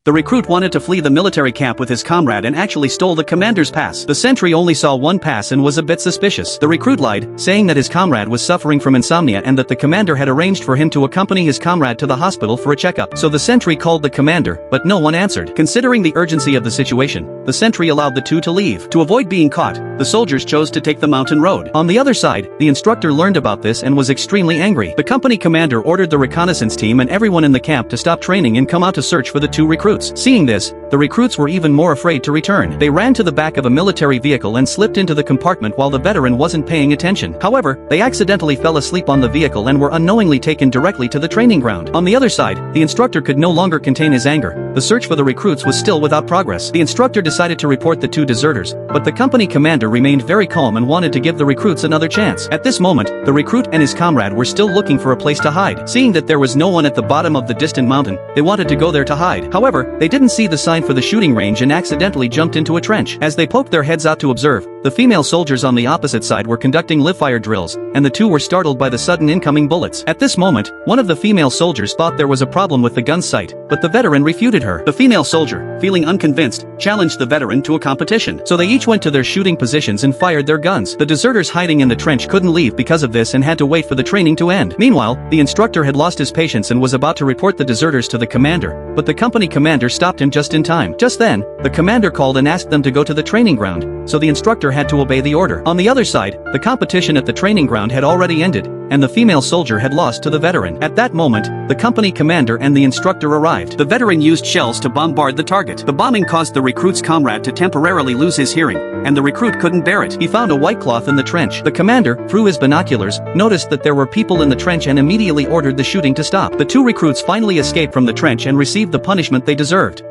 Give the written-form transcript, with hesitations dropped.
The recruit wanted to flee the military camp with his comrade and actually stole the commander's pass. The sentry only saw one pass and was a bit suspicious. The recruit lied, saying that his comrade was suffering from insomnia and that the commander had arranged for him to accompany his comrade to the hospital for a checkup. So the sentry called the commander, but no one answered. Considering the urgency of the situation, the sentry allowed the two to leave. To avoid being caught, the soldiers chose to take the mountain road. On the other side, the instructor learned about this and was extremely angry. The company commander ordered the reconnaissance team and everyone in the camp to stop training and come out to search for the two recruits. Seeing this, the recruits were even more afraid to return. They ran to the back of a military vehicle and slipped into the compartment while the veteran wasn't paying attention. However, they accidentally fell asleep on the vehicle and were unknowingly taken directly to the training ground. On the other side, the instructor could no longer contain his anger. The search for the recruits was still without progress. The instructor decided to report the two deserters, but the company commander remained very calm and wanted to give the recruits another chance. At this moment, the recruit and his comrade were still looking for a place to hide. Seeing that there was no one at the bottom of the distant mountain, they wanted to go there to hide. However, they didn't see the sign for the shooting range and accidentally jumped into a trench. As they poked their heads out to observe, the female soldiers on the opposite side were conducting live-fire drills, and the two were startled by the sudden incoming bullets. At this moment, one of the female soldiers thought there was a problem with the gun's sight, but the veteran refuted her. The female soldier, feeling unconvinced, challenged the veteran to a competition. So they each went to their shooting positions and fired their guns. The deserters hiding in the trench couldn't leave because of this and had to wait for the training to end. Meanwhile, the instructor had lost his patience and was about to report the deserters to the commander, but the company commander stopped him just in time. Just then, the commander called and asked them to go to the training ground, so the instructor had to obey the order. On the other side, the competition at the training ground had already ended, and the female soldier had lost to the veteran. At that moment, the company commander and the instructor arrived. The veteran used shells to bombard the target. The bombing caused the recruit's comrade to temporarily lose his hearing, and the recruit couldn't bear it. He found a white cloth in the trench. The commander, through his binoculars, noticed that there were people in the trench and immediately ordered the shooting to stop. The two recruits finally escaped from the trench and received the punishment they deserved.